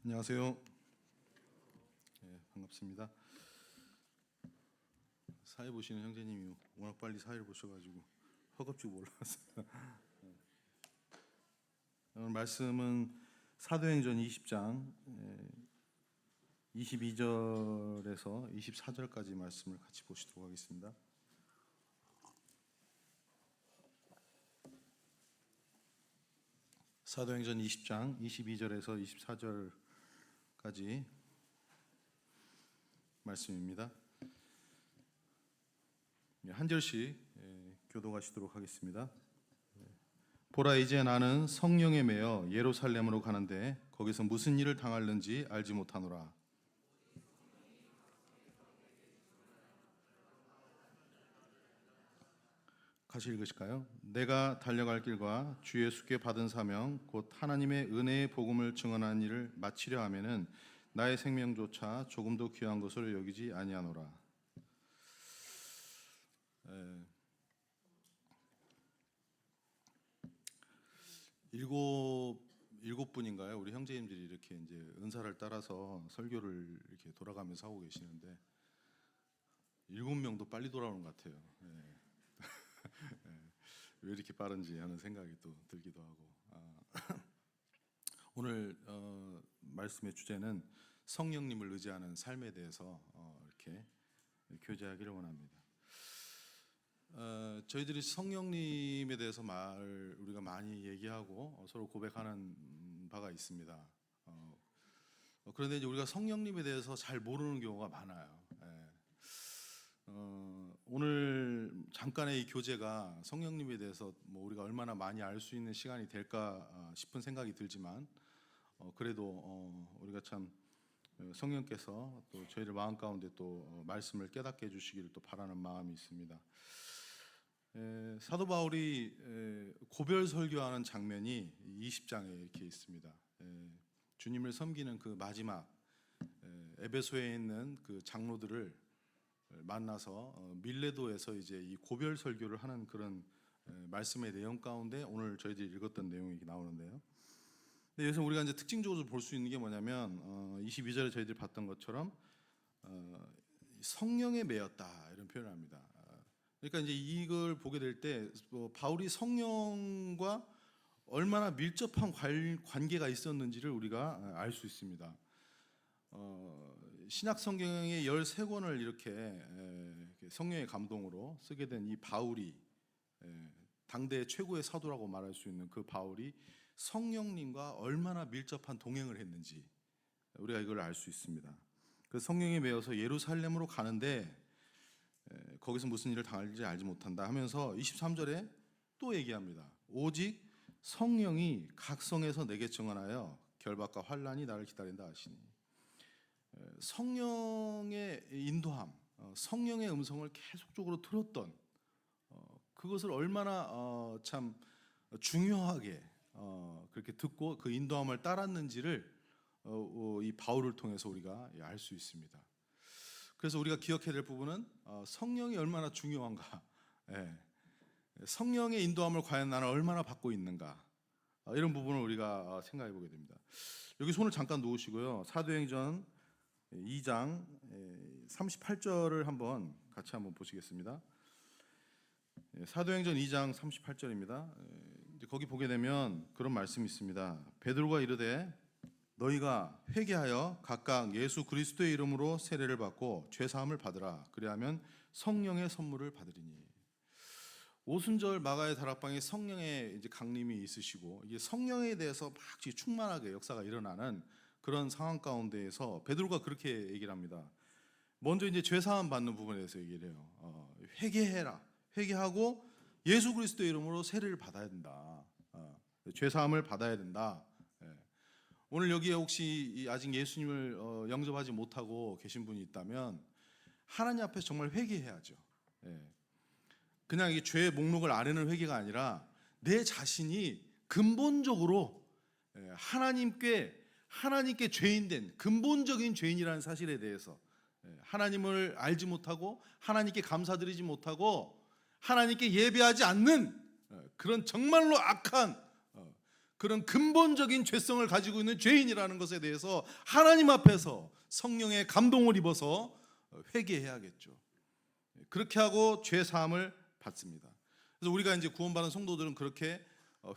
안녕하세요. 반갑습니다. 사회 보시는 형제님이 워낙 빨리 사회를 보셔가지고 허겁지겁 올라왔어요. 오늘 말씀은 사도행전 20장 22절에서 24절까지 말씀을 같이 보시도록 하겠습니다. 사도행전 20장 22절에서 24절까지 말씀입니다. 한 절씩 교독하시도록 하겠습니다. 보라, 이제 나는 성령에 매여 예루살렘으로 가는데 거기서 무슨 일을 당할는지 알지 못하노라. 같이 읽으실까요? 내가 달려갈 길과 주 예수께 받은 사명 곧 하나님의 은혜의 복음을 증언하는 일을 마치려 하면은 나의 생명조차 조금도 귀한 것으로 여기지 아니하노라. 일곱 분인가요? 우리 형제님들이 이렇게 이제 은사를 따라서 설교를 이렇게 돌아가면서 하고 계시는데 7명도 빨리 돌아오는 것 같아요. 왜 이렇게 빠른지 하는 생각이 또 들기도 하고. 오늘 말씀의 주제는 성령님을 의지하는 삶에 대해서 이렇게 교제하기를 원합니다. 저희들이 성령님에 대해서 우리가 많이 얘기하고 서로 고백하는 바가 있습니다. 그런데 이제 우리가 성령님에 대해서 잘 모르는 경우가 많아요. 오늘 잠깐의 이 교제가 성령님에 대해서 뭐 우리가 얼마나 많이 알 수 있는 시간이 될까 싶은 생각이 들지만 그래도 우리가 참 성령께서 또 저희를 마음 가운데 또 말씀을 깨닫게 해주시기를 또 바라는 마음이 있습니다. 사도 바울이 고별 설교하는 장면이 20장에 이렇게 있습니다. 주님을 섬기는 그 마지막 에베소에 있는 그 장로들을 만나서 밀레도에서 이제 이 고별 설교를 하는 그런 말씀의 내용 가운데 오늘 저희들이 읽었던 내용이 나오는데요. 근데 여기서 우리가 이제 특징적으로 볼 수 있는 게 뭐냐면 22절에 저희들이 봤던 것처럼 성령에 매였다 이런 표현을 합니다. 그러니까 이제 이걸 보게 될 때 바울이 성령과 얼마나 밀접한 관계가 있었는지를 우리가 알 수 있습니다. 신약 성경의 13권을 이렇게 성령의 감동으로 쓰게 된 이 바울이 당대 최고의 사도라고 말할 수 있는 그 바울이 성령님과 얼마나 밀접한 동행을 했는지 우리가 이걸 알 수 있습니다. 그 성령에 매여서 예루살렘으로 가는데 거기서 무슨 일을 당할지 알지 못한다 하면서 23절에 또 얘기합니다. 오직 성령이 각 성에서 내게 증언하여 결박과 환난이 나를 기다린다 하시니, 성령의 인도함, 성령의 음성을 계속적으로 들었던 그것을 얼마나 참 중요하게 그렇게 듣고 그 인도함을 따랐는지를 이 바울을 통해서 우리가 알 수 있습니다. 그래서 우리가 기억해야 될 부분은 성령이 얼마나 중요한가, 성령의 인도함을 과연 나는 얼마나 받고 있는가, 이런 부분을 우리가 생각해 보게 됩니다. 여기 손을 잠깐 놓으시고요. 사도행전 2장 38절을 한번 같이 한번 보시겠습니다. 사도행전 2장 38절입니다. 거기 보게 되면 그런 말씀이 있습니다. 베드로가 이르되 너희가 회개하여 각각 예수 그리스도의 이름으로 세례를 받고 죄 사함을 받으라. 그리하면 성령의 선물을 받으리니. 오순절 마가의 다락방에 성령의 이제 강림이 있으시고 이게 성령에 대해서 막 충만하게 역사가 일어나는 그런 상황 가운데에서 베드로가 그렇게 얘기를 합니다. 먼저 이제 죄 사함 받는 부분에 대해서 얘기를 해요. 회개해라. 회개하고 예수 그리스도의 이름으로 세례를 받아야 된다. 죄 사함을 받아야 된다. 오늘 여기에 혹시 아직 예수님을 영접하지 못하고 계신 분이 있다면 하나님 앞에서 정말 회개해야죠. 그냥 이 죄의 목록을 아는 회개가 아니라 내 자신이 근본적으로 하나님께 죄인된 근본적인 죄인이라는 사실에 대해서 하나님을 알지 못하고 하나님께 감사드리지 못하고 하나님께 예배하지 않는 그런 정말로 악한 그런 근본적인 죄성을 가지고 있는 죄인이라는 것에 대해서 하나님 앞에서 성령의 감동을 입어서 회개해야겠죠. 그렇게 하고 죄 사함을 받습니다. 그래서 우리가 이제 구원받은 성도들은 그렇게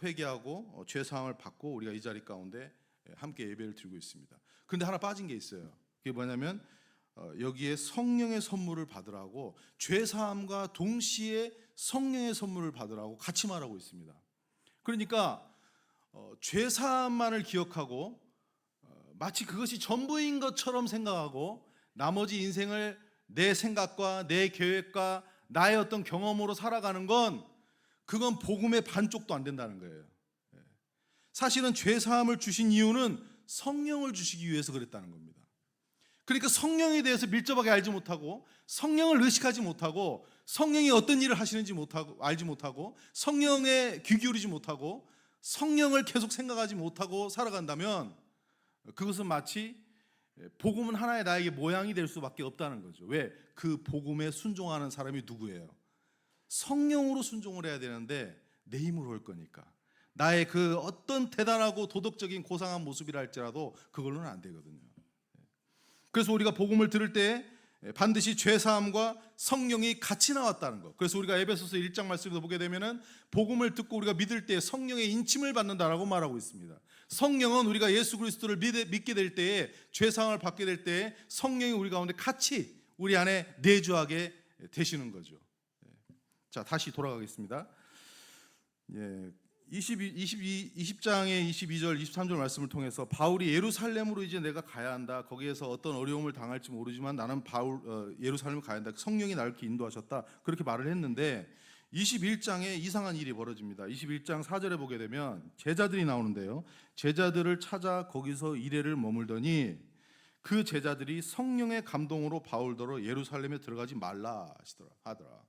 회개하고 죄 사함을 받고 우리가 이 자리 가운데 함께 예배를 드리고 있습니다. 그런데 하나 빠진 게 있어요. 그게 뭐냐면 여기에 성령의 선물을 받으라고, 죄 사함과 동시에 성령의 선물을 받으라고 같이 말하고 있습니다. 그러니까 죄 사함만을 기억하고 마치 그것이 전부인 것처럼 생각하고 나머지 인생을 내 생각과 내 계획과 나의 어떤 경험으로 살아가는 건, 그건 복음의 반쪽도 안 된다는 거예요. 사실은 죄 사함을 주신 이유는 성령을 주시기 위해서 그랬다는 겁니다. 그러니까 성령에 대해서 밀접하게 알지 못하고, 성령을 의식하지 못하고, 성령이 어떤 일을 하시는지 알지 못하고, 성령에 귀 기울이지 못하고, 성령을 계속 생각하지 못하고 살아간다면 그것은 마치 복음은 하나의 나에게 모양이 될 수밖에 없다는 거죠. 왜? 그 복음에 순종하는 사람이 누구예요? 성령으로 순종을 해야 되는데 내 힘으로 할 거니까, 나의 그 어떤 대단하고 도덕적인 고상한 모습이라 할지라도 그걸로는 안 되거든요. 그래서 우리가 복음을 들을 때 반드시 죄사함과 성령이 같이 나왔다는 것. 그래서 우리가 에베소서 1장 말씀에서 보게 되면은 복음을 듣고 우리가 믿을 때 성령의 인침을 받는다라고 말하고 있습니다. 성령은 우리가 예수 그리스도를 믿게 될 때에, 죄사함을 받게 될 때에 성령이 우리 가운데 같이 우리 안에 내주하게 되시는 거죠. 자, 다시 돌아가겠습니다. 20장의 22절 23절 말씀을 통해서 바울이 예루살렘으로 이제 내가 가야 한다, 거기에서 어떤 어려움을 당할지 모르지만 나는 예루살렘을 가야 한다, 성령이 나를 이렇게 인도하셨다, 그렇게 말을 했는데 21장에 이상한 일이 벌어집니다. 21장 4절에 보게 되면 제자들이 나오는데요, 제자들을 찾아 거기서 이레를 머물더니 그 제자들이 성령의 감동으로 바울더러 예루살렘에 들어가지 말라 하더라.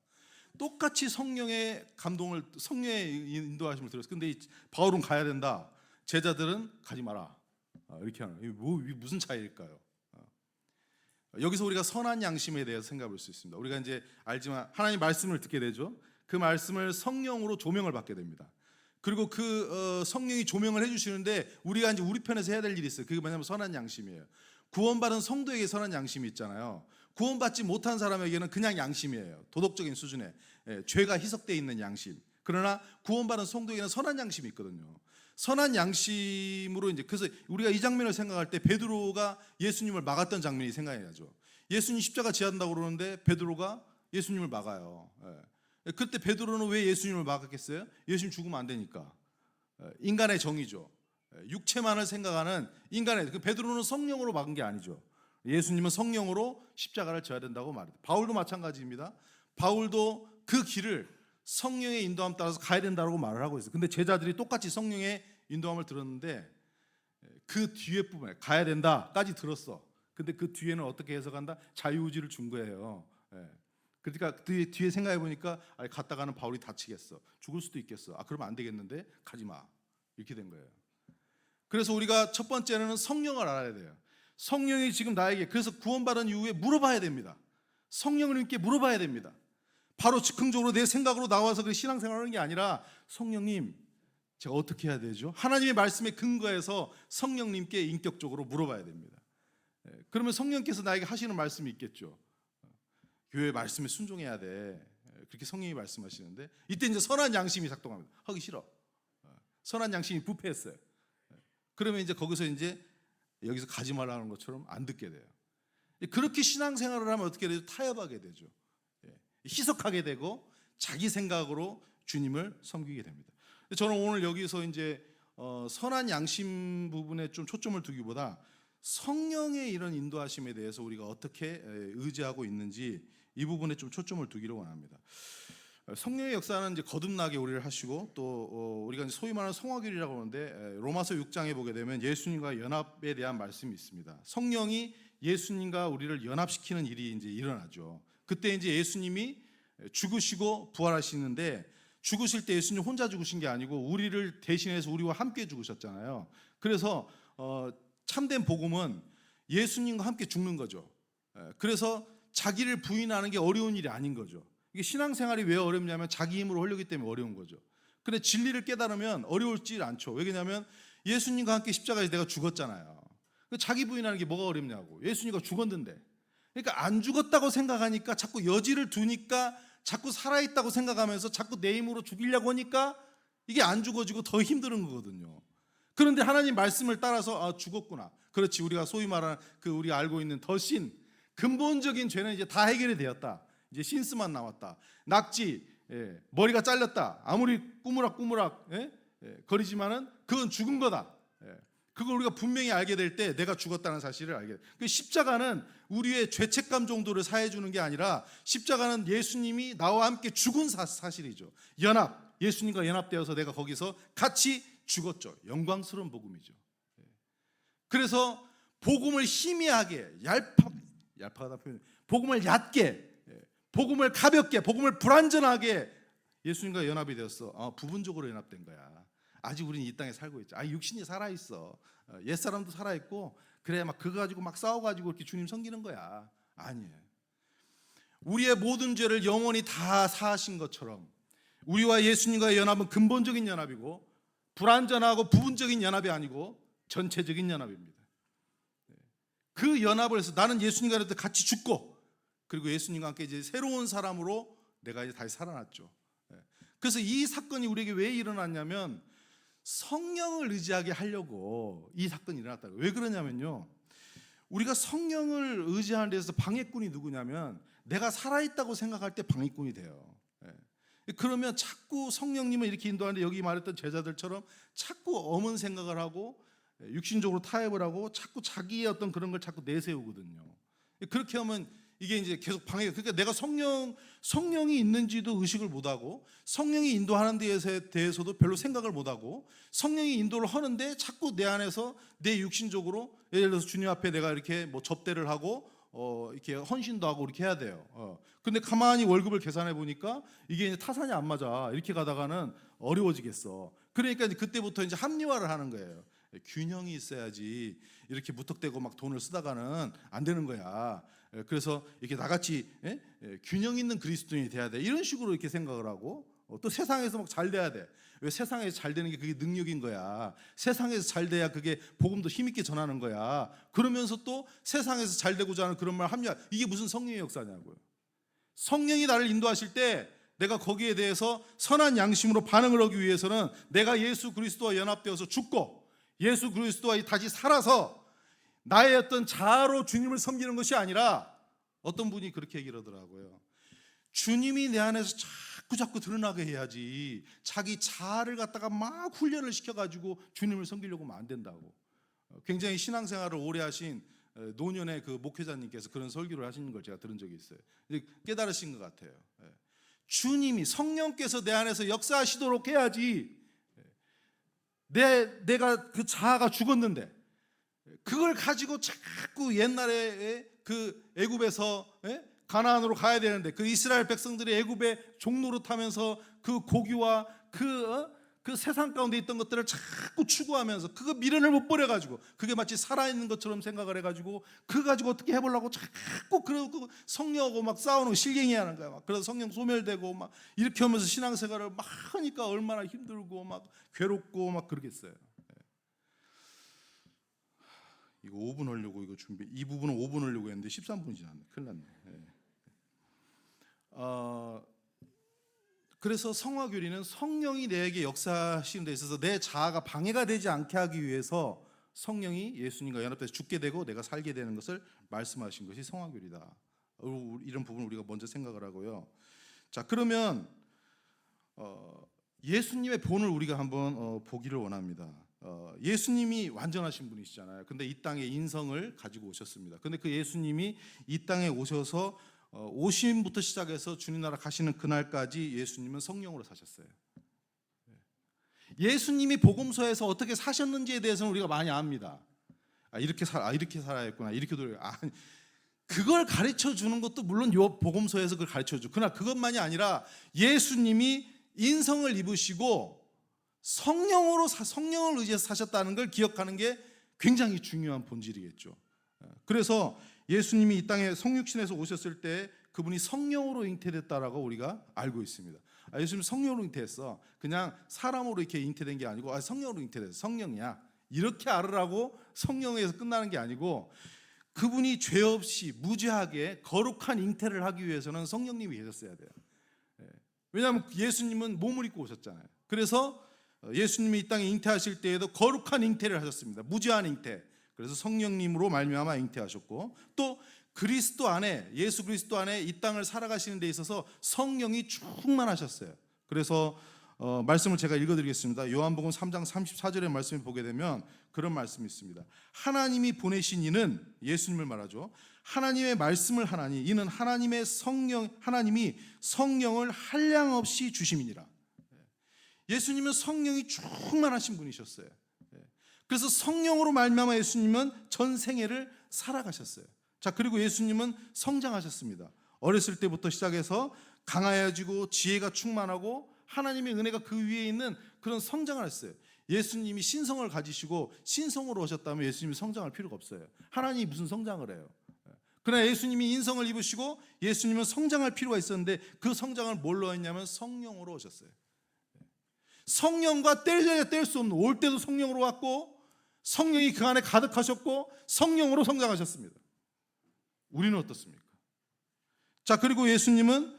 똑같이 성령의 감동을, 성령의 인도하심을 들었어요. 근데 바울은 가야 된다, 제자들은 가지 마라, 이렇게 하는, 이게 무슨 차이일까요? 여기서 우리가 선한 양심에 대해서 생각해 볼 수 있습니다. 우리가 이제 알지만 하나님 말씀을 듣게 되죠. 그 말씀을 성령으로 조명을 받게 됩니다. 그리고 그 성령이 조명을 해주시는데 우리가 이제 우리 편에서 해야 될 일이 있어요. 그게 뭐냐면 선한 양심이에요. 구원받은 성도에게 선한 양심이 있잖아요. 구원받지 못한 사람에게는 그냥 양심이에요. 도덕적인 수준의 죄가 희석되어 있는 양심. 그러나 구원받은 성도에게는 선한 양심이 있거든요. 선한 양심으로 이제, 그래서 우리가 이 장면을 생각할 때 베드로가 예수님을 막았던 장면이 생각이 나죠. 예수님 십자가 지야 한다고 그러는데 베드로가 예수님을 막아요. 그때 베드로는 왜 예수님을 막았겠어요? 예수님 죽으면 안 되니까. 인간의 정의죠. 육체만을 생각하는 인간의, 베드로는 성령으로 막은 게 아니죠. 예수님은 성령으로 십자가를 져야 된다고 말합니다. 바울도 마찬가지입니다. 바울도 그 길을 성령의 인도함 따라서 가야 된다고 말을 하고 있어요. 근데 제자들이 똑같이 성령의 인도함을 들었는데 그 뒤에 부분에 가야 된다까지 들었어. 근데 그 뒤에는 어떻게 해석한다? 자유의지를 준 거예요. 그러니까 그 뒤에 생각해 보니까 갔다가는 바울이 다치겠어, 죽을 수도 있겠어, 그러면 안 되겠는데 가지 마, 이렇게 된 거예요. 그래서 우리가 첫 번째는 성령을 알아야 돼요. 성령이 지금 나에게, 그래서 구원받은 이후에 물어봐야 됩니다. 성령님께 물어봐야 됩니다. 바로 즉흥적으로 내 생각으로 나와서 그 신앙생활을 하는 게 아니라, 성령님 제가 어떻게 해야 되죠? 하나님의 말씀에 근거해서 성령님께 인격적으로 물어봐야 됩니다. 그러면 성령께서 나에게 하시는 말씀이 있겠죠. 교회 말씀에 순종해야 돼, 그렇게 성령이 말씀하시는데, 이때 이제 선한 양심이 작동합니다. 하기 싫어. 선한 양심이 부패했어요. 그러면 이제 거기서 이제 여기서 가지 말라는 것처럼 안 듣게 돼요. 그렇게 신앙생활을 하면 어떻게 되죠? 타협하게 되죠. 희석하게 되고 자기 생각으로 주님을 섬기게 됩니다. 저는 오늘 여기서 이제 선한 양심 부분에 좀 초점을 두기보다 성령의 이런 인도하심에 대해서 우리가 어떻게 의지하고 있는지, 이 부분에 좀 초점을 두기를 원합니다. 성령의 역사는 이제 거듭나게 우리를 하시고, 또 우리가 이제 소위 말하는 성화길이라고 하는데, 로마서 6장에 보게 되면 예수님과 연합에 대한 말씀이 있습니다. 성령이 예수님과 우리를 연합시키는 일이 이제 일어나죠. 그때 이제 예수님이 죽으시고 부활하시는데, 죽으실 때 예수님 혼자 죽으신 게 아니고 우리를 대신해서 우리와 함께 죽으셨잖아요. 그래서 참된 복음은 예수님과 함께 죽는 거죠. 그래서 자기를 부인하는 게 어려운 일이 아닌 거죠. 이게 신앙생활이 왜 어렵냐면 자기 힘으로 하려기 때문에 어려운 거죠. 근데 진리를 깨달으면 어려울지 않죠. 왜냐하면 예수님과 함께 십자가에서 내가 죽었잖아요. 자기 부인하는 게 뭐가 어렵냐고. 예수님과 죽었는데. 그러니까 안 죽었다고 생각하니까 자꾸 여지를 두니까 자꾸 살아있다고 생각하면서 자꾸 내 힘으로 죽이려고 하니까 이게 안 죽어지고 더 힘든 거거든요. 그런데 하나님 말씀을 따라서 죽었구나. 그렇지, 우리가 소위 말하는 우리가 알고 있는 더 신, 근본적인 죄는 이제 다 해결이 되었다. 이제 신스만 남았다. 낙지, 머리가 잘렸다. 아무리 꾸무락꾸무락 거리지만은 그건 죽은 거다. 그걸 우리가 분명히 알게 될 때 내가 죽었다는 사실을 알게 돼. 그 십자가는 우리의 죄책감 정도를 사해 주는 게 아니라 십자가는 예수님이 나와 함께 죽은 사실이죠. 예수님과 연합되어서 내가 거기서 같이 죽었죠. 영광스러운 복음이죠. 그래서 복음을 희미하게 얄팍하다 표현. 복음을 얕게, 복음을 가볍게, 복음을 불완전하게 예수님과 연합이 되었어. 부분적으로 연합된 거야. 아직 우리는 이 땅에 살고 있죠. 육신이 살아 있어. 옛사람도 살아 있고 그래 막 그거 가지고 막 싸워 가지고 이렇게 주님 섬기는 거야. 아니에요. 우리의 모든 죄를 영원히 다 사하신 것처럼 우리와 예수님과의 연합은 근본적인 연합이고 불완전하고 부분적인 연합이 아니고 전체적인 연합입니다. 그 연합을 해서 나는 예수님과 같이 죽고 그리고 예수님과 함께 이제 새로운 사람으로 내가 이제 다시 살아났죠. 그래서 이 사건이 우리에게 왜 일어났냐면 성령을 의지하게 하려고 이 사건이 일어났다. 왜 그러냐면요, 우리가 성령을 의지하는 데서 방해꾼이 누구냐면 내가 살아있다고 생각할 때 방해꾼이 돼요. 그러면 자꾸 성령님을 이렇게 인도하는데 여기 말했던 제자들처럼 자꾸 엄한 생각을 하고 육신적으로 타협을 하고 자꾸 자기의 어떤 그런 걸 자꾸 내세우거든요. 그렇게 하면 이게 이제 계속 방해. 그러니까 내가 성령이 있는지도 의식을 못하고 성령이 인도하는 데에 대해서도 별로 생각을 못하고 성령이 인도를 하는데 자꾸 내 안에서 내 육신적으로 예를 들어서 주님 앞에 내가 이렇게 뭐 접대를 하고 이렇게 헌신도 하고 이렇게 해야 돼요. 근데 가만히 월급을 계산해 보니까 이게 이제 타산이 안 맞아. 이렇게 가다가는 어려워지겠어. 그러니까 이제 그때부터 이제 합리화를 하는 거예요. 균형이 있어야지 이렇게 무턱대고 막 돈을 쓰다가는 안 되는 거야. 그래서 이렇게 나같이 균형 있는 그리스도인이 돼야 돼. 이런 식으로 이렇게 생각을 하고 또 세상에서 막 잘 돼야 돼. 왜 세상에서 잘 되는 게 그게 능력인 거야. 세상에서 잘 돼야 그게 복음도 힘있게 전하는 거야. 그러면서 또 세상에서 잘 되고자 하는 그런 말 합리화. 이게 무슨 성령의 역사냐고요. 성령이 나를 인도하실 때 내가 거기에 대해서 선한 양심으로 반응을 하기 위해서는 내가 예수 그리스도와 연합되어서 죽고 예수 그리스도와 다시 살아서 나의 어떤 자아로 주님을 섬기는 것이 아니라 어떤 분이 그렇게 얘기를 하더라고요. 주님이 내 안에서 자꾸 드러나게 해야지 자기 자아를 갖다가 막 훈련을 시켜가지고 주님을 섬기려고 하면 안 된다고. 굉장히 신앙생활을 오래 하신 노년의 그 목회자님께서 그런 설교를 하시는 걸 제가 들은 적이 있어요. 깨달으신 것 같아요. 주님이 성령께서 내 안에서 역사하시도록 해야지 내가 그 자아가 죽었는데 그걸 가지고 자꾸 옛날에 그 애굽에서 가나안으로 가야 되는데 그 이스라엘 백성들이 애굽의 종로로 타면서 그 고기와 그 세상 가운데 있던 것들을 자꾸 추구하면서 그거 미련을 못 버려가지고 그게 마치 살아있는 것처럼 생각을 해가지고 그거 가지고 어떻게 해보려고 자꾸 그러고 성령하고 막 싸우는 거 실갱이 하는 거야. 막 그래서 성령 소멸되고 막 이렇게 하면서 신앙생활을 막 하니까 얼마나 힘들고 막 괴롭고 막 그러겠어요. 이거 5분 하려고 이거 이 부분은 5분 하려고 했는데 13분이 지났네. 큰일 났네. 그래서 성화교리는 성령이 내게 역사하시는 데 있어서 내 자아가 방해가 되지 않게 하기 위해서 성령이 예수님과 연합해서 죽게 되고 내가 살게 되는 것을 말씀하신 것이 성화교리다. 이런 부분을 우리가 먼저 생각을 하고요. 자, 그러면 예수님의 본을 우리가 한번 보기를 원합니다. 예수님이 완전하신 분이시잖아요. 근데 이 땅에 인성을 가지고 오셨습니다. 근데 그 예수님이 이 땅에 오셔서 오심부터 시작해서 주님 나라 가시는 그날까지 예수님은 성령으로 사셨어요. 예수님이 복음서에서 어떻게 사셨는지에 대해서는 우리가 많이 압니다. 이렇게 살아야겠구나. 이렇게 그걸 가르쳐 주는 것도 물론 요 복음서에서 그걸 가르쳐 주. 그러나 그것만이 아니라 예수님이 인성을 입으시고 성령을 의지해서 사셨다는 걸 기억하는 게 굉장히 중요한 본질이겠죠. 그래서 예수님이 이 땅에 성육신에서 오셨을 때 그분이 성령으로 잉태됐다라고 우리가 알고 있습니다. 예수님 성령으로 잉태했어. 그냥 사람으로 이렇게 잉태된 게 아니고 성령으로 잉태됐어. 성령이야. 이렇게 알으라고 성령에서 끝나는 게 아니고 그분이 죄 없이 무죄하게 거룩한 잉태를 하기 위해서는 성령님이 계셨어야 돼요. 왜냐하면 예수님은 몸을 입고 오셨잖아요. 그래서 예수님이 이 땅에 잉태하실 때에도 거룩한 잉태를 하셨습니다. 무죄한 잉태. 그래서 성령님으로 말미암아 잉태하셨고 또 그리스도 안에 예수 그리스도 안에 이 땅을 살아가시는 데 있어서 성령이 충만하셨어요. 그래서 말씀을 제가 읽어드리겠습니다. 요한복음 3장 34절의 말씀을 보게 되면 그런 말씀이 있습니다. 하나님이 보내신 이는 예수님을 말하죠. 하나님의 말씀을 하나니 이는 하나님이 성령을 한량없이 주심이니라. 예수님은 성령이 충만하신 분이셨어요. 그래서 성령으로 말미암아 예수님은 전 생애를 살아가셨어요. 자, 그리고 예수님은 성장하셨습니다. 어렸을 때부터 시작해서 강하여지고 지혜가 충만하고 하나님의 은혜가 그 위에 있는 그런 성장을 했어요. 예수님이 신성을 가지시고 신성으로 오셨다면 예수님이 성장할 필요가 없어요. 하나님이 무슨 성장을 해요? 그러나 예수님이 인성을 입으시고 예수님은 성장할 필요가 있었는데 그 성장을 뭘로 했냐면 성령으로 오셨어요. 성령과 뗄 수 없는, 올 때도 성령으로 왔고 성령이 그 안에 가득하셨고 성령으로 성장하셨습니다. 우리는 어떻습니까? 자, 그리고 예수님은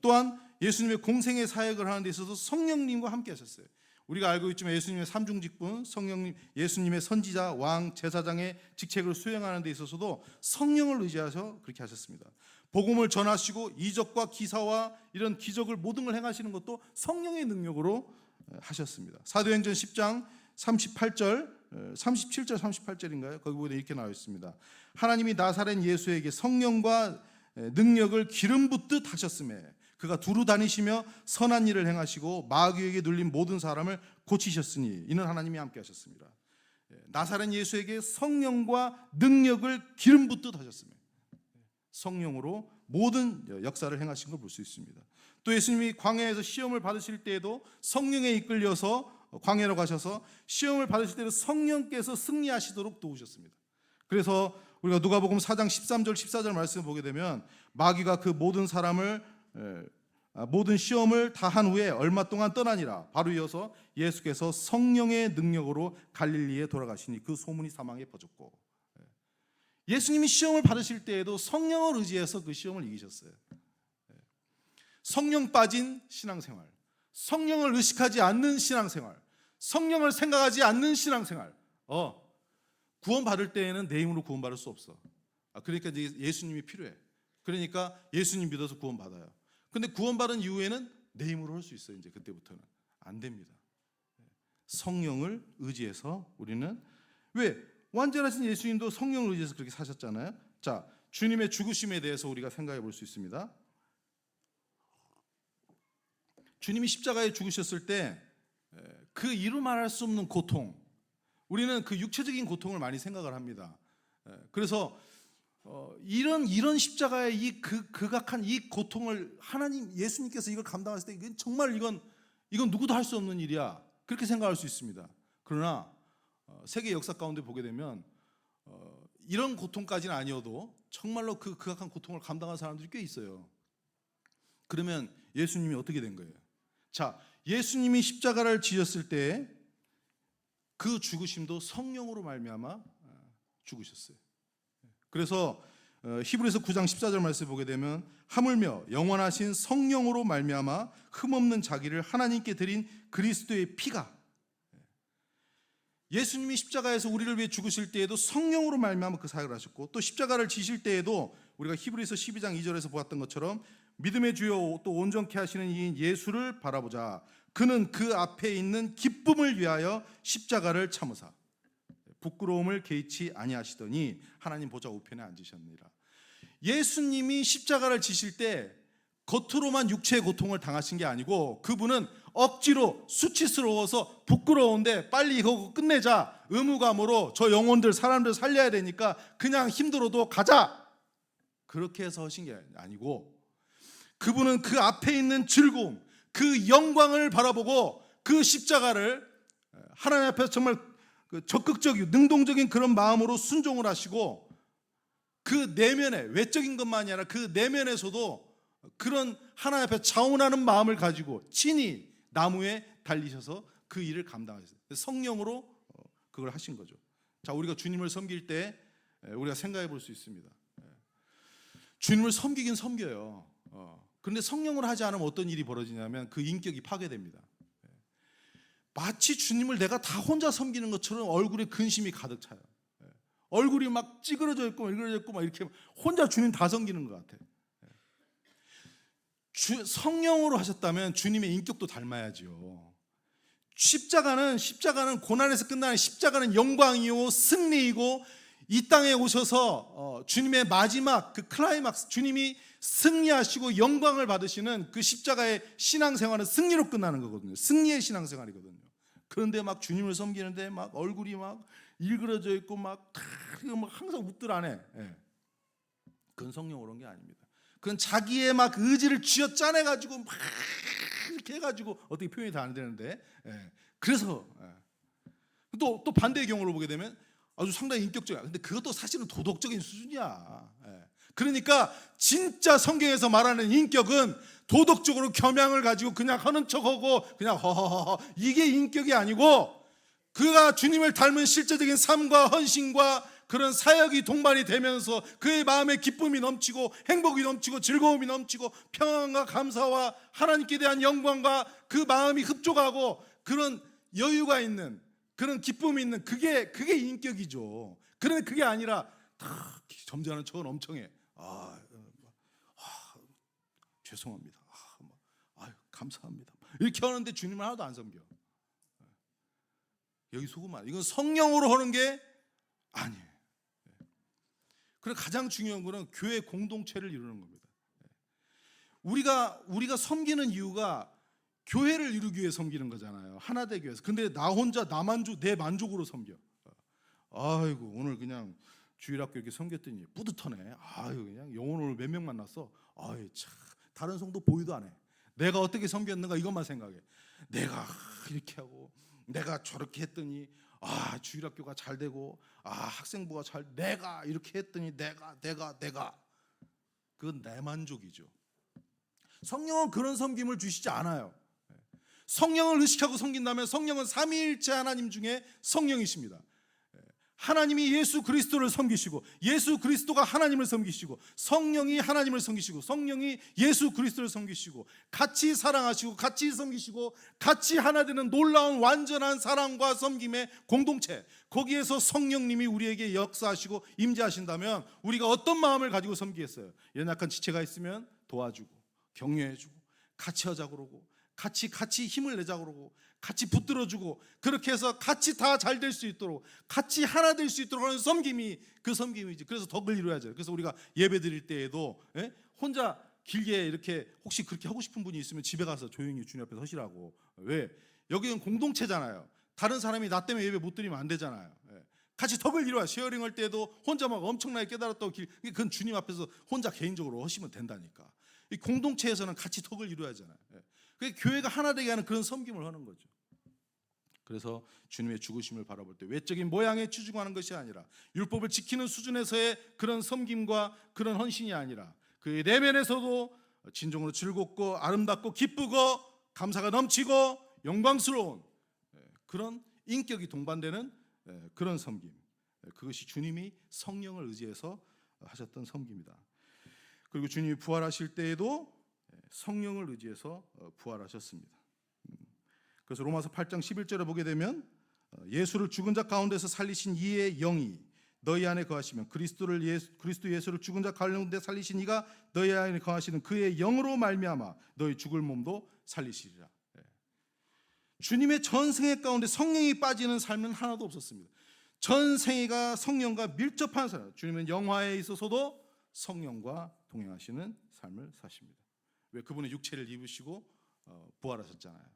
또한 예수님의 공생의 사역을 하는 데 있어서 성령님과 함께 하셨어요. 우리가 알고 있지만 예수님의 삼중직분, 성령님, 예수님의 선지자, 왕, 제사장의 직책을 수행하는 데 있어서도 성령을 의지하셔 그렇게 하셨습니다. 복음을 전하시고 이적과 기사와 이런 기적을 모든 걸 행하시는 것도 성령의 능력으로 하셨습니다. 사도행전 10장 37절 38절인가요? 거기 보면 이렇게 나와 있습니다. 하나님이 나사렛 예수에게 성령과 능력을 기름 붓듯 하셨음에 그가 두루 다니시며 선한 일을 행하시고 마귀에게 눌린 모든 사람을 고치셨으니 이는 하나님이 함께 하셨습니다. 나사렛 예수에게 성령과 능력을 기름 붓듯 하셨습니다. 성령으로 모든 역사를 행하신 걸 볼 수 있습니다. 또 예수님이 광야에서 시험을 받으실 때에도 성령에 이끌려서 광야로 가셔서 시험을 받으실 때도 성령께서 승리하시도록 도우셨습니다. 그래서 우리가 누가복음 4장 13절 14절 말씀을 보게 되면 마귀가 그 모든 사람을 모든 시험을 다 한 후에 얼마 동안 떠나니라. 바로 이어서 예수께서 성령의 능력으로 갈릴리에 돌아가시니 그 소문이 사방에 퍼졌고, 예수님이 시험을 받으실 때에도 성령을 의지해서 그 시험을 이기셨어요. 성령 빠진 신앙생활, 성령을 의식하지 않는 신앙생활, 성령을 생각하지 않는 신앙생활. 구원받을 때에는 내 힘으로 구원받을 수 없어. 그러니까 이제 예수님이 필요해. 그러니까 예수님 믿어서 구원받아요. 근데 구원받은 이후에는 내 힘으로 할 수 있어요. 이제 그때부터는 안 됩니다. 성령을 의지해서 우리는, 왜? 완전하신 예수님도 성령을 의지해서 그렇게 사셨잖아요. 자, 주님의 죽으심에 대해서 우리가 생각해 볼 수 있습니다. 주님이 십자가에 죽으셨을 때 그 이루 말할 수 없는 고통, 우리는 그 육체적인 고통을 많이 생각을 합니다. 그래서 이런 십자가의 이 극악한 이 고통을 하나님 예수님께서 이걸 감당하실 때 이건 정말 이건 누구도 할 수 없는 일이야, 그렇게 생각할 수 있습니다. 그러나 세계 역사 가운데 보게 되면 이런 고통까지는 아니어도 정말로 그 극악한 고통을 감당한 사람들이 꽤 있어요. 그러면 예수님이 어떻게 된 거예요? 자, 예수님이 십자가를 지셨을 때 그 죽으심도 성령으로 말미암아 죽으셨어요. 그래서 히브리서 9장 14절 말씀 보게 되면 하물며 영원하신 성령으로 말미암아 흠없는 자기를 하나님께 드린 그리스도의 피가, 예수님이 십자가에서 우리를 위해 죽으실 때에도 성령으로 말미암아 그 사역을 하셨고, 또 십자가를 지실 때에도 우리가 히브리서 12장 2절에서 보았던 것처럼 믿음의 주요 또 온전케 하시는 이인 예수를 바라보자. 그는 그 앞에 있는 기쁨을 위하여 십자가를 참으사 부끄러움을 개의치 아니하시더니 하나님 보좌 우편에 앉으셨느니라. 예수님이 십자가를 지실 때 겉으로만 육체의 고통을 당하신 게 아니고 그분은 억지로 수치스러워서 부끄러운데 빨리 이거 끝내자, 의무감으로 저 영혼들 사람들 살려야 되니까 그냥 힘들어도 가자, 그렇게 해서 하신 게 아니고 그분은 그 앞에 있는 즐거움, 그 영광을 바라보고 그 십자가를 하나님 앞에서 정말 적극적이고 능동적인 그런 마음으로 순종을 하시고 그 내면에, 외적인 것만이 아니라 그 내면에서도 그런 하나님 앞에 자원하는 마음을 가지고 친히 나무에 달리셔서 그 일을 감당하셨어요. 성령으로 그걸 하신 거죠. 자, 우리가 주님을 섬길 때 우리가 생각해 볼 수 있습니다. 주님을 섬기긴 섬겨요. 그런데 성령으로 하지 않으면 어떤 일이 벌어지냐면 그 인격이 파괴됩니다. 마치 주님을 내가 다 혼자 섬기는 것처럼 얼굴에 근심이 가득 차요. 얼굴이 막 찌그러져 있고 막 이렇게 혼자 주님 다 섬기는 것 같아요. 성령으로 하셨다면 주님의 인격도 닮아야지요. 십자가는 고난에서 끝나는 십자가는 영광이요 승리이고, 이 땅에 오셔서 주님의 마지막 그 클라이막스, 주님이 승리하시고 영광을 받으시는 그 십자가의 신앙생활은 승리로 끝나는 거거든요. 승리의 신앙생활이거든요. 그런데 막 주님을 섬기는데 막 얼굴이 막 일그러져 있고 막 항상 웃들 안 해. 그건 성령으로 온 게 아닙니다. 그건 자기의 막 의지를 쥐어 짜내가지고 막 이렇게 해가지고, 어떻게 표현이 다 안 되는데, 그래서 또 반대의 경우를 보게 되면 아주 상당히 인격적이야. 근데 그것도 사실은 도덕적인 수준이야. 그러니까 진짜 성경에서 말하는 인격은 도덕적으로 겸양을 가지고 그냥 하는 척하고 그냥 허허허, 이게 인격이 아니고, 그가 주님을 닮은 실제적인 삶과 헌신과 그런 사역이 동반이 되면서 그의 마음에 기쁨이 넘치고 행복이 넘치고 즐거움이 넘치고 평안과 감사와 하나님께 대한 영광과 그 마음이 흡족하고 그런 여유가 있는, 그런 기쁨이 있는, 그게 인격이죠. 그런데 그게 아니라 다 점잖은 척은 엄청 해. 죄송합니다. 감사합니다. 이렇게 하는데 주님을 하나도 안 섬겨. 여기 속으면 이건 성령으로 하는 게 아니에요. 그래서 가장 중요한 거는 교회 공동체를 이루는 겁니다. 우리가 섬기는 이유가 교회를 이루기 위해 섬기는 거잖아요. 하나 되기 위해서. 근데 나 혼자 내 만족으로 섬겨. 아이고, 오늘 그냥 주일학교 이렇게 섬겼더니 뿌듯하네. 아유, 그냥 영혼 오늘 몇 명 만났어. 아유, 참, 다른 성도 보이도 안 해. 내가 어떻게 섬겼는가 이것만 생각해. 내가 이렇게 하고 내가 저렇게 했더니 주일학교가 잘 되고 학생부가 내가 이렇게 했더니 내가 그건 내 만족이죠. 성령은 그런 섬김을 주시지 않아요. 성령을 의식하고 섬긴다면 성령은 삼위일체 하나님 중에 성령이십니다. 하나님이 예수 그리스도를 섬기시고 예수 그리스도가 하나님을 섬기시고 성령이 하나님을 섬기시고 성령이 예수 그리스도를 섬기시고 같이 사랑하시고 같이 섬기시고 같이 하나 되는 놀라운 완전한 사랑과 섬김의 공동체, 거기에서 성령님이 우리에게 역사하시고 임재하신다면 우리가 어떤 마음을 가지고 섬기겠어요? 연약한 지체가 있으면 도와주고 격려해주고 같이 하자고 그러고 같이 힘을 내자고 그러고 같이 붙들어주고, 그렇게 해서 같이 다 잘 될 수 있도록 같이 하나 될 수 있도록 하는 섬김이 그 섬김이지. 그래서 덕을 이루어야죠. 그래서 우리가 예배 드릴 때에도 혼자 길게 이렇게, 혹시 그렇게 하고 싶은 분이 있으면 집에 가서 조용히 주님 앞에 서시라고. 왜? 여기는 공동체잖아요. 다른 사람이 나 때문에 예배 못 드리면 안 되잖아요. 같이 덕을 이루어야, 쉐어링 할 때도 혼자 막 엄청나게 깨달았다고 그건 주님 앞에서 혼자 개인적으로 하시면 된다니까. 이 공동체에서는 같이 덕을 이루어야 하잖아요. 교회가 하나 되게 하는 그런 섬김을 하는 거죠. 그래서 주님의 죽으심을 바라볼 때 외적인 모양에 치중하는 것이 아니라, 율법을 지키는 수준에서의 그런 섬김과 그런 헌신이 아니라 그의 내면에서도 진정으로 즐겁고 아름답고 기쁘고 감사가 넘치고 영광스러운 그런 인격이 동반되는 그런 섬김, 그것이 주님이 성령을 의지해서 하셨던 섬김이다. 그리고 주님이 부활하실 때에도 성령을 의지해서 부활하셨습니다. 그래서 로마서 8장 11절에 보게 되면 예수를 죽은 자 가운데서 살리신 이의 영이 너희 안에 거하시면 그리스도 예수를 죽은 자 가운데 살리신 이가 너희 안에 거하시는 그의 영으로 말미암아 너희 죽을 몸도 살리시리라. 주님의 전생애 가운데 성령이 빠지는 삶은 하나도 없었습니다. 전생애가 성령과 밀접한 사람. 주님은 영화에 있어서도 성령과 동행하시는 삶을 사십니다. 왜? 그분의 육체를 입으시고 부활하셨잖아요.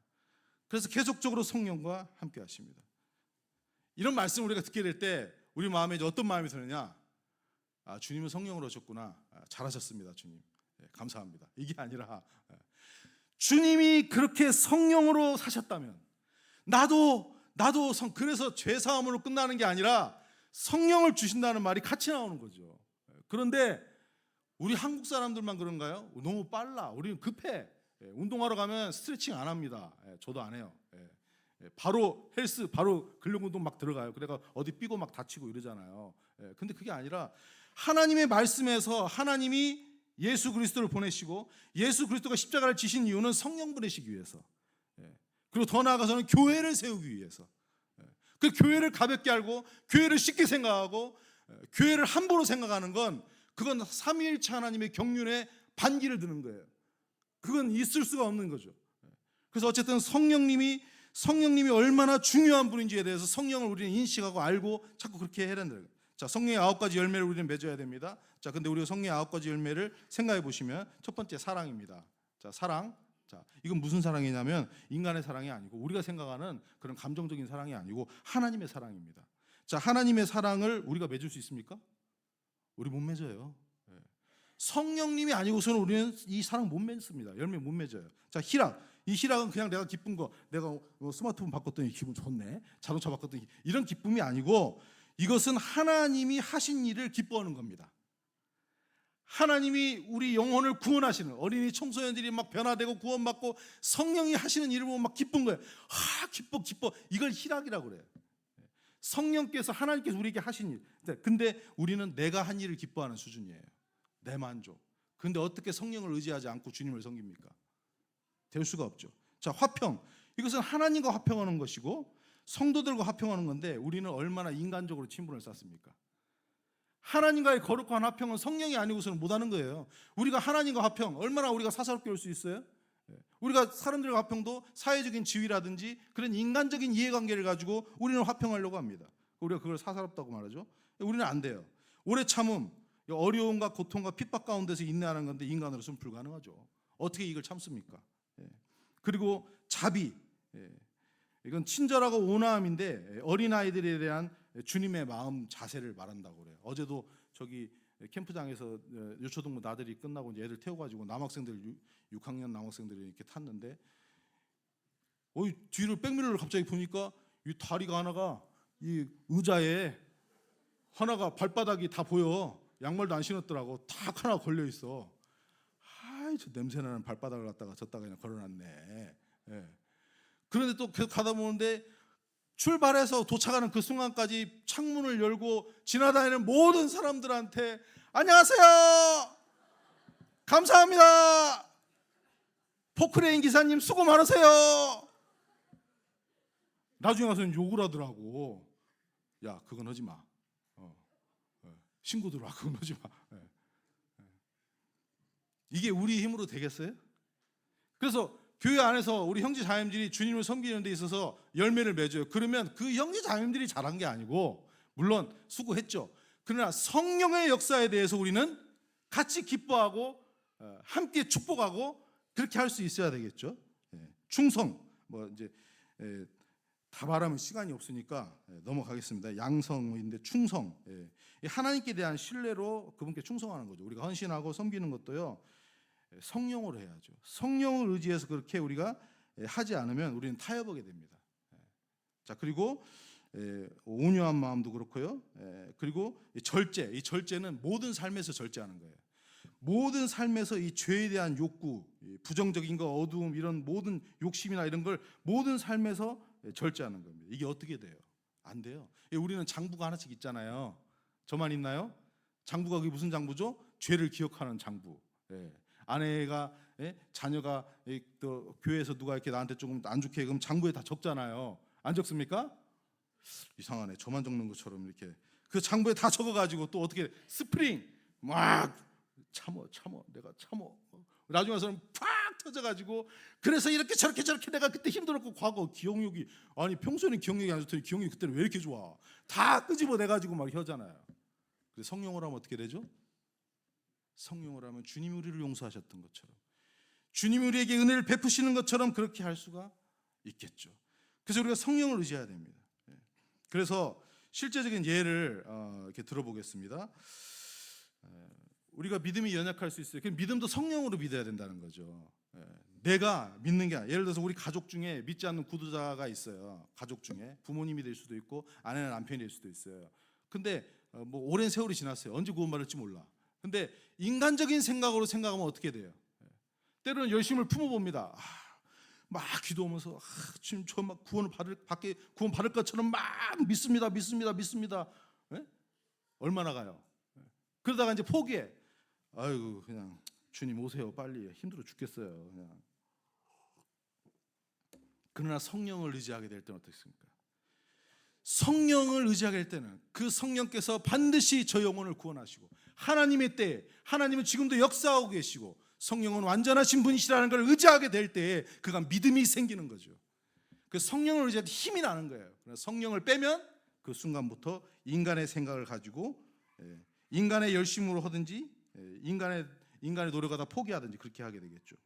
그래서 계속적으로 성령과 함께 하십니다. 이런 말씀을 우리가 듣게 될 때 우리 마음에 이제 어떤 마음이 드느냐? 주님은 성령으로 오셨구나. 잘하셨습니다, 주님. 감사합니다. 이게 아니라 주님이 그렇게 성령으로 사셨다면 나도 그래서 죄 사함으로 끝나는 게 아니라 성령을 주신다는 말이 같이 나오는 거죠. 그런데 우리 한국 사람들만 그런가요? 너무 빨라. 우리는 급해. 운동하러 가면 스트레칭 안 합니다. 저도 안 해요. 바로 헬스, 바로 근력 운동 막 들어가요. 그래가 어디 삐고 막 다치고 이러잖아요. 근데 그게 아니라 하나님의 말씀에서 하나님이 예수 그리스도를 보내시고 예수 그리스도가 십자가를 지신 이유는 성령 보내시기 위해서, 그리고 더 나아가서는 교회를 세우기 위해서. 그 교회를 가볍게 알고 교회를 쉽게 생각하고 교회를 함부로 생각하는 건 그건 삼위일체 하나님의 경륜에 반기를 드는 거예요. 그건 있을 수가 없는 거죠. 그래서 어쨌든 성령님이 얼마나 중요한 분인지에 대해서 성령을 우리는 인식하고 알고 자꾸 그렇게 해야 된다. 자, 성령의 9가지 열매를 우리는 맺어야 됩니다. 자, 근데 우리가 성령의 9가지 열매를 생각해 보시면 첫 번째 사랑입니다. 자, 사랑. 자, 이건 무슨 사랑이냐면 인간의 사랑이 아니고 우리가 생각하는 그런 감정적인 사랑이 아니고 하나님의 사랑입니다. 자, 하나님의 사랑을 우리가 맺을 수 있습니까? 우리 못 맺어요. 성령님이 아니고서는 우리는 이 사랑 못 맺습니다. 열매 못 맺어요. 자, 희락. 이 희락은 그냥 내가 기쁜 거, 내가 스마트폰 바꿨더니 기분 좋네, 자동차 바꿨더니 이런 기쁨이 아니고 이것은 하나님이 하신 일을 기뻐하는 겁니다. 하나님이 우리 영혼을 구원하시는, 어린이 청소년들이 막 변화되고 구원받고 성령이 하시는 일을 보면 막 기쁜 거예요. 기뻐. 이걸 희락이라고 그래요. 성령께서, 하나님께서 우리에게 하신 일. 근데 우리는 내가 한 일을 기뻐하는 수준이에요. 내 만족. 근데 어떻게 성령을 의지하지 않고 주님을 섬깁니까? 될 수가 없죠. 자, 화평. 이것은 하나님과 화평하는 것이고 성도들과 화평하는 건데 우리는 얼마나 인간적으로 친분을 쌓습니까? 하나님과의 거룩한 화평은 성령이 아니고서는 못하는 거예요. 우리가 하나님과 화평, 얼마나 우리가 사사롭게 올 수 있어요? 우리가 사람들과 화평도 사회적인 지위라든지 그런 인간적인 이해관계를 가지고 우리는 화평하려고 합니다. 우리가 그걸 사사롭다고 말하죠. 우리는 안 돼요. 오래 참음, 어려움과 고통과 핍박 가운데서 인내하는 건데 인간으로서는 불가능하죠. 어떻게 이걸 참습니까? 그리고 자비. 이건 친절하고 온화함인데 어린아이들에 대한 주님의 마음 자세를 말한다고 그래요. 어제도 저기 캠프장에서 유초동무 나들이 끝나고 이제 애들 태워가지고 남학생들 6학년 남학생들이 이렇게 탔는데 뒤를 백미러를 갑자기 보니까 이 다리가 하나가 이 의자에 하나가 발바닥이 다 보여. 양말도 안 신었더라고. 탁 하나 걸려 있어. 저 냄새나는 발바닥을 갖다가 졌다가 그냥 걸어놨네. 그런데 또 계속 가다 보는데 출발해서 도착하는 그 순간까지 창문을 열고 지나다니는 모든 사람들한테 안녕하세요, 감사합니다, 포크레인 기사님 수고 많으세요. 나중에 가서는 욕을 하더라고. 야, 그건 하지 마. 신고 들어와. 그건 하지 마. 이게 우리 힘으로 되겠어요? 그래서 교회 안에서 우리 형제 자매들이 주님을 섬기는 데 있어서 열매를 맺어요. 그러면 그 형제 자매들이 잘한 게 아니고 물론 수고했죠. 그러나 성령의 역사에 대해서 우리는 같이 기뻐하고 함께 축복하고 그렇게 할 수 있어야 되겠죠. 충성. 이제 다 말하면 시간이 없으니까 넘어가겠습니다. 양성인데 충성. 하나님께 대한 신뢰로 그분께 충성하는 거죠. 우리가 헌신하고 섬기는 것도요, 성령으로 해야죠. 성령을 의지해서 그렇게 우리가 하지 않으면 우리는 타협하게 됩니다. 자, 그리고 온유한 마음도 그렇고요. 그리고 절제. 이 절제는 모든 삶에서 절제하는 거예요. 모든 삶에서 이 죄에 대한 욕구, 부정적인 거, 어두움, 이런 모든 욕심이나 이런 걸 모든 삶에서 절제하는 겁니다. 이게 어떻게 돼요? 안 돼요. 우리는 장부가 하나씩 있잖아요. 저만 있나요? 장부가 그게 무슨 장부죠? 죄를 기억하는 장부. 아내가, 자녀가 또 교회에서 누가 이렇게 나한테 조금 안 좋게 그럼 장부에 다 적잖아요. 안 적습니까? 이상하네. 저만 적는 것처럼 이렇게 그 장부에 다 적어가지고 또 어떻게 스프링 막 참어 내가 참어. 나중에 와서는 팍 터져가지고 그래서 이렇게 저렇게 내가 그때 힘들었고 과거 기억력이, 아니 평소에는 기억력이 안 좋더니 기억력이 그때는 왜 이렇게 좋아? 다 끄집어내가지고 막 혀잖아요. 그래서 성령을 하면 어떻게 되죠? 성령을 하면 주님이 우리를 용서하셨던 것처럼, 주님이 우리에게 은혜를 베푸시는 것처럼 그렇게 할 수가 있겠죠. 그래서 우리가 성령을 의지해야 됩니다. 그래서 실제적인 예를 이렇게 들어보겠습니다. 우리가 믿음이 연약할 수 있어요. 그 믿음도 성령으로 믿어야 된다는 거죠. 내가 믿는 게 아니라, 예를 들어서 우리 가족 중에 믿지 않는 구두자가 있어요. 가족 중에 부모님이 될 수도 있고 아내나 남편이 될 수도 있어요. 근데 뭐 오랜 세월이 지났어요. 언제 구원받을지 몰라. 근데 인간적인 생각으로 생각하면 어떻게 돼요? 때로는 열심을 품어봅니다. 막 기도하면서 지금 저 막 구원 받을 것처럼 막 믿습니다. 예? 얼마나 가요? 그러다가 이제 포기해. 아이고 그냥 주님 오세요 빨리, 힘들어 죽겠어요. 그냥. 그러나 성령을 의지하게 될 때는 어떻습니까? 성령을 의지하게 될 때는 그 성령께서 반드시 저 영혼을 구원하시고, 하나님의 때에 하나님은 지금도 역사하고 계시고 성령은 완전하신 분이시라는 걸 의지하게 될 때에 그가 믿음이 생기는 거죠. 그 성령을 의지할 때 힘이 나는 거예요. 성령을 빼면 그 순간부터 인간의 생각을 가지고 인간의 열심으로 하든지 인간의 노력하다 포기하든지 그렇게 하게 되겠죠.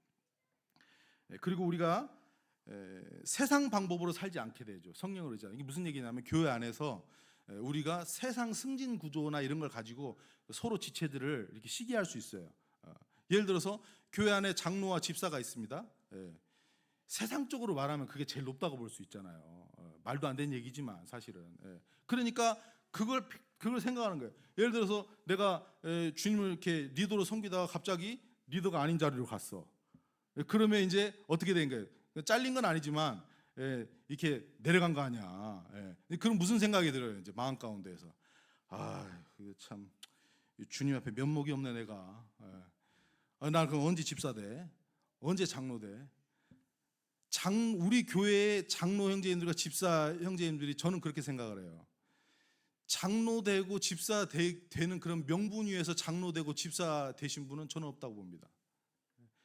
그리고 우리가 세상 방법으로 살지 않게 되죠. 성령을 의지하는 이게 무슨 얘기냐면, 교회 안에서 우리가 세상 승진 구조나 이런 걸 가지고 서로 지체들을 이렇게 시기할 수 있어요. 예를 들어서 교회 안에 장로와 집사가 있습니다. 세상적으로 말하면 그게 제일 높다고 볼 수 있잖아요. 말도 안 되는 얘기지만 사실은. 그러니까 그걸 생각하는 거예요. 예를 들어서 내가 주님을 이렇게 리더로 섬기다가 갑자기 리더가 아닌 자리로 갔어. 그러면 이제 어떻게 된 거예요? 잘린 건 아니지만 이렇게 내려간 거 아니야. 그럼 무슨 생각이 들어요? 이제 마음 가운데에서 이거 참 주님 앞에 면목이 없네 내가. 나 그럼 언제 집사 돼? 언제 장로 돼? 우리 교회의 장로 형제님들과 집사 형제님들이, 저는 그렇게 생각을 해요. 장로 되고 집사 되는 그런 명분 위에서 장로 되고 집사 되신 분은 저는 없다고 봅니다.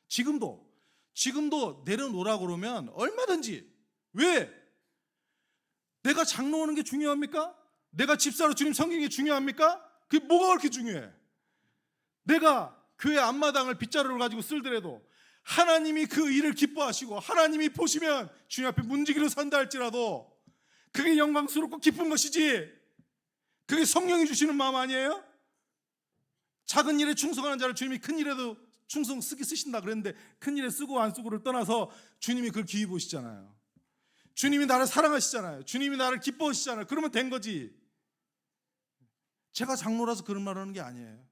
지금도 내려놓으라고 그러면 얼마든지. 왜? 내가 장로 오는 게 중요합니까? 내가 집사로 주님 섬기는 게 중요합니까? 그게 뭐가 그렇게 중요해? 내가 교회 앞마당을 빗자루를 가지고 쓸더라도 하나님이 그 일을 기뻐하시고 하나님이 보시면 주님 앞에 문지기로 선다 할지라도 그게 영광스럽고 기쁜 것이지, 그게 성령이 주시는 마음 아니에요? 작은 일에 충성하는 자를 주님이 큰 일에도 충성 쓰신다 그랬는데, 큰 일에 쓰고 안 쓰고를 떠나서 주님이 그걸 기히 보시잖아요. 주님이 나를 사랑하시잖아요. 주님이 나를 기뻐하시잖아요. 그러면 된 거지. 제가 장로라서 그런 말 하는 게 아니에요.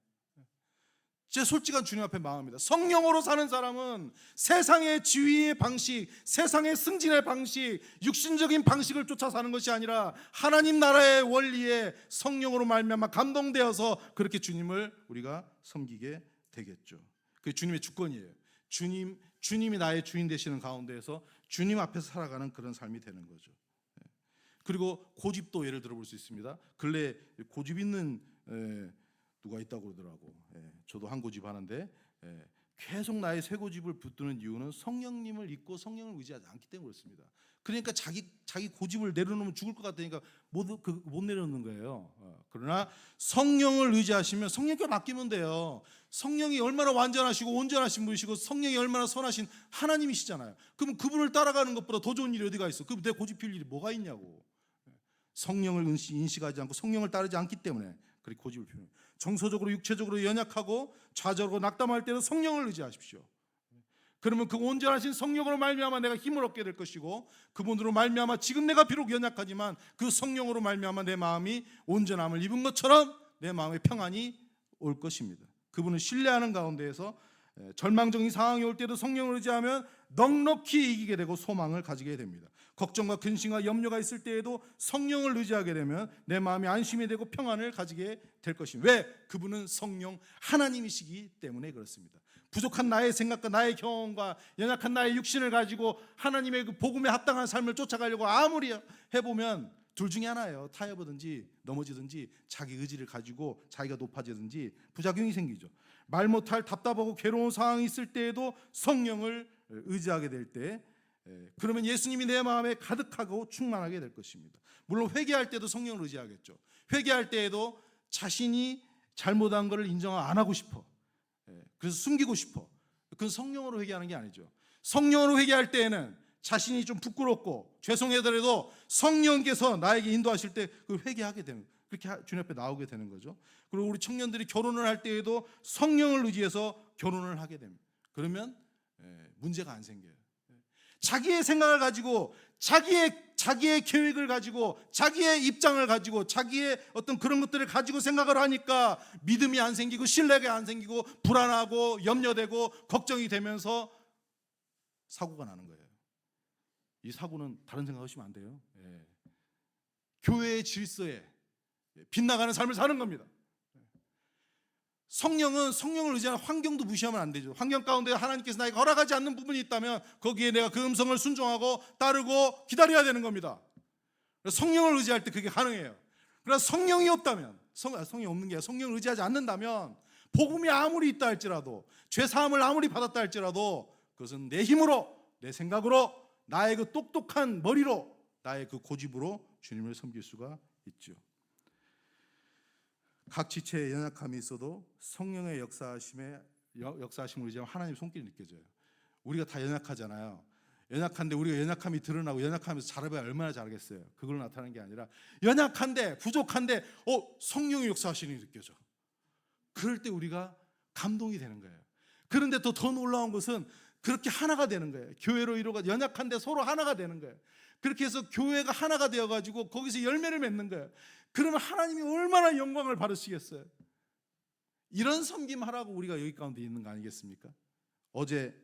제 솔직한 주님 앞에 마음입니다. 성령으로 사는 사람은 세상의 지위의 방식, 세상의 승진의 방식, 육신적인 방식을 쫓아 사는 것이 아니라 하나님 나라의 원리에 성령으로 말미암아 감동되어서 그렇게 주님을 우리가 섬기게 되겠죠. 그게 주님의 주권이에요. 주님이 나의 주인 되시는 가운데에서 주님 앞에서 살아가는 그런 삶이 되는 거죠. 그리고 고집도 예를 들어볼 수 있습니다. 근래 고집 있는 누가 있다고 그러더라고. 저도 한 고집 하는데 계속 나의 새 고집을 붙드는 이유는 성령님을 잊고 성령을 의지하지 않기 때문에 그렇습니다. 그러니까 자기 고집을 내려놓으면 죽을 것 같으니까 못 내려놓는 거예요. 그러나 성령을 의지하시면 성령께 맡기면 돼요. 성령이 얼마나 완전하시고 온전하신 분이시고 성령이 얼마나 선하신 하나님이시잖아요. 그럼 그분을 따라가는 것보다 더 좋은 일이 어디가 있어? 그럼 내 고집 필 일이 뭐가 있냐고. 성령을 인식하지 않고 성령을 따르지 않기 때문에 그렇게 고집을 피우는 거예요. 정서적으로 육체적으로 연약하고 좌절하고 낙담할 때는 성령을 의지하십시오. 그러면 그 온전하신 성령으로 말미암아 내가 힘을 얻게 될 것이고, 그분으로 말미암아 지금 내가 비록 연약하지만 그 성령으로 말미암아 내 마음이 온전함을 입은 것처럼 내 마음에 평안이 올 것입니다. 그분을 신뢰하는 가운데에서 절망적인 상황이 올 때도 성령을 의지하면 넉넉히 이기게 되고 소망을 가지게 됩니다. 걱정과 근심과 염려가 있을 때에도 성령을 의지하게 되면 내 마음이 안심이 되고 평안을 가지게 될 것입니다. 왜? 그분은 성령 하나님이시기 때문에 그렇습니다. 부족한 나의 생각과 나의 경험과 연약한 나의 육신을 가지고 하나님의 그 복음에 합당한 삶을 쫓아가려고 아무리 해보면 둘 중에 하나예요. 타협하든지 넘어지든지 자기 의지를 가지고 자기가 높아지든지 부작용이 생기죠. 말 못할 답답하고 괴로운 상황이 있을 때에도 성령을 의지하게 될 때, 그러면 예수님이 내 마음에 가득하고 충만하게 될 것입니다. 물론 회개할 때도 성령을 의지하겠죠. 회개할 때에도 자신이 잘못한 것을 인정 안 하고 싶어. 그래서 숨기고 싶어. 그건 성령으로 회개하는 게 아니죠. 성령으로 회개할 때에는 자신이 좀 부끄럽고 죄송하더라도 성령께서 나에게 인도하실 때 그 회개하게 되는, 그렇게 주님 앞에 나오게 되는 거죠. 그리고 우리 청년들이 결혼을 할 때에도 성령을 의지해서 결혼을 하게 됩니다. 그러면 문제가 안 생겨요. 자기의 생각을 가지고 자기 자기의 계획을 가지고 자기의 입장을 가지고 자기의 어떤 그런 것들을 가지고 생각을 하니까 믿음이 안 생기고 신뢰가 안 생기고 불안하고 염려되고 걱정이 되면서 사고가 나는 거예요. 이 사고는 다른 생각하시면 안 돼요. 교회의 질서에 빗나가는 삶을 사는 겁니다. 성령을 의지하는 환경도 무시하면 안 되죠. 환경 가운데 하나님께서 나에게 허락하지 않는 부분이 있다면 거기에 내가 그 음성을 순종하고 따르고 기다려야 되는 겁니다. 성령을 의지할 때 그게 가능해요. 그러나 성령이 없다면, 성령이 없는 게 아니라 성령을 의지하지 않는다면 복음이 아무리 있다 할지라도, 죄사함을 아무리 받았다 할지라도 그것은 내 힘으로, 내 생각으로, 나의 그 똑똑한 머리로, 나의 그 고집으로 주님을 섬길 수가 있죠. 각 지체에 연약함이 있어도 성령의 역사하심을 의지하면 하나님의 손길이 느껴져요. 우리가 다 연약하잖아요. 연약한데 우리가 연약함이 드러나고 연약하면서 잘해봐야 얼마나 잘하겠어요. 그걸로 나타나는 게 아니라 연약한데 부족한데 성령의 역사하심이 느껴져. 그럴 때 우리가 감동이 되는 거예요. 그런데 또 더 놀라운 것은 그렇게 하나가 되는 거예요. 교회로 이루어가 연약한데 서로 하나가 되는 거예요. 그렇게 해서 교회가 하나가 되어가지고 거기서 열매를 맺는 거예요. 그러면 하나님이 얼마나 영광을 받으시겠어요? 이런 섬김하라고 우리가 여기 가운데 있는 거 아니겠습니까? 어제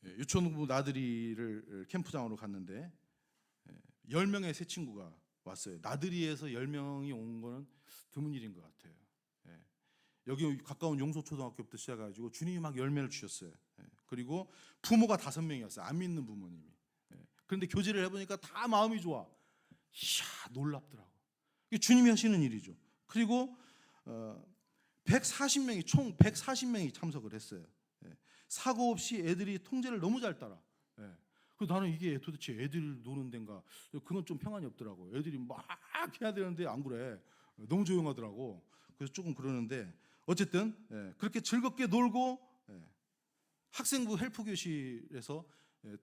유치원부 나들이를 캠프장으로 갔는데 10명의 새 친구가 왔어요. 나들이에서 10명이 온 거는 드문 일인 것 같아요. 여기 가까운 용소초등학교부터 시작해가지고 주님이 막 열매를 주셨어요. 그리고 부모가 5명이었어요. 안 믿는 부모님이. 그런데 교제를 해보니까 다 마음이 좋아. 이야, 놀랍더라고. 이게 주님이 하시는 일이죠. 그리고 140명이 총 140명이 참석을 했어요. 사고 없이 애들이 통제를 너무 잘 따라. 그래서 나는 이게 도대체 애들 노는 데인가? 그건 좀 평안이 없더라고. 애들이 막 해야 되는데 안 그래. 너무 조용하더라고. 그래서 조금 그러는데 어쨌든 그렇게 즐겁게 놀고 학생부 헬프 교실에서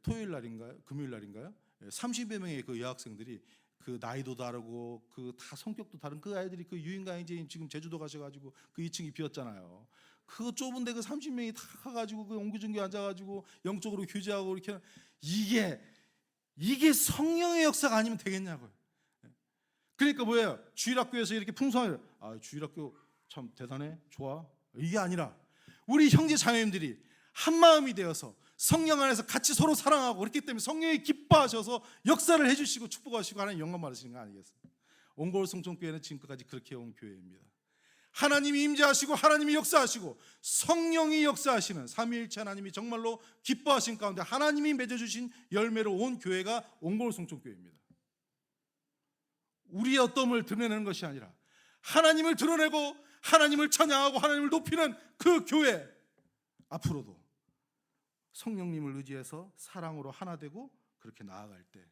토요일 날인가요? 금요일 날인가요? 30여 명의 그 여학생들이 그 나이도 다르고 그 다 성격도 다른 그 아이들이 그 유인가이제인 지금 제주도 가셔가지고 그 2층이 비었잖아요. 그 좁은데 그 30명이 다 가가지고 그 옹기종기 앉아가지고 영적으로 교제하고 이렇게 이게 성령의 역사가 아니면 되겠냐고요. 그러니까 뭐예요? 주일학교에서 이렇게 풍성하게 주일학교 참 대단해, 좋아, 이게 아니라 우리 형제 자매님들이 한 마음이 되어서 성령 안에서 같이 서로 사랑하고 그렇기 때문에 성령이 기뻐하셔서 역사를 해주시고 축복하시고 하나님 영광 받으시는 거 아니겠습니까? 온골 성촌교회는 지금까지 그렇게 온 교회입니다. 하나님이 임재하시고 하나님이 역사하시고 성령이 역사하시는 삼위일체 하나님이 정말로 기뻐하신 가운데 하나님이 맺어주신 열매로 온 교회가 온골 성촌교회입니다. 우리의 어떠함을 드러내는 것이 아니라 하나님을 드러내고 하나님을 찬양하고 하나님을 높이는 그 교회, 앞으로도 성령님을 의지해서 사랑으로 하나 되고 그렇게 나아갈 때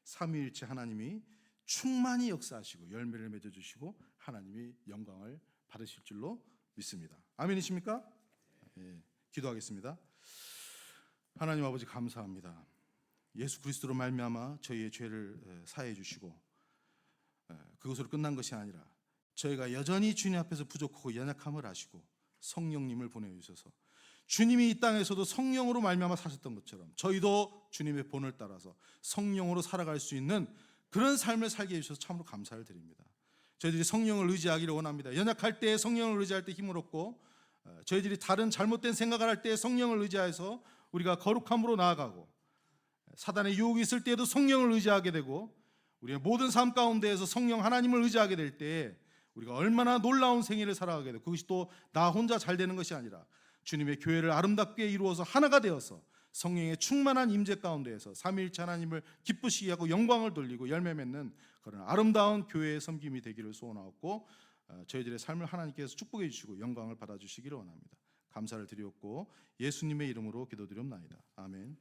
삼위일체 하나님이 충만히 역사하시고 열매를 맺어주시고 하나님이 영광을 받으실 줄로 믿습니다. 아멘이십니까? 기도하겠습니다. 하나님 아버지 감사합니다. 예수 그리스도로 말미암아 저희의 죄를 사해 주시고 그것으로 끝난 것이 아니라 저희가 여전히 주님 앞에서 부족하고 연약함을 아시고 성령님을 보내주셔서 주님이 이 땅에서도 성령으로 말미암아 사셨던 것처럼 저희도 주님의 본을 따라서 성령으로 살아갈 수 있는 그런 삶을 살게 해주셔서 참으로 감사를 드립니다. 저희들이 성령을 의지하기를 원합니다. 연약할 때 성령을 의지할 때 힘을 얻고 저희들이 다른 잘못된 생각을 할 때 성령을 의지해서 우리가 거룩함으로 나아가고 사단의 유혹이 있을 때에도 성령을 의지하게 되고 우리의 모든 삶 가운데에서 성령 하나님을 의지하게 될 때 우리가 얼마나 놀라운 생애를 살아가게 되고 그것이 또 나 혼자 잘 되는 것이 아니라 주님의 교회를 아름답게 이루어서 하나가 되어서 성령의 충만한 임재 가운데에서 삼위일체 하나님을 기쁘시게 하고 영광을 돌리고 열매 맺는 그런 아름다운 교회의 섬김이 되기를 소원하옵고 저희들의 삶을 하나님께서 축복해 주시고 영광을 받아주시기를 원합니다. 감사를 드리옵고 예수님의 이름으로 기도드리옵나이다. 아멘.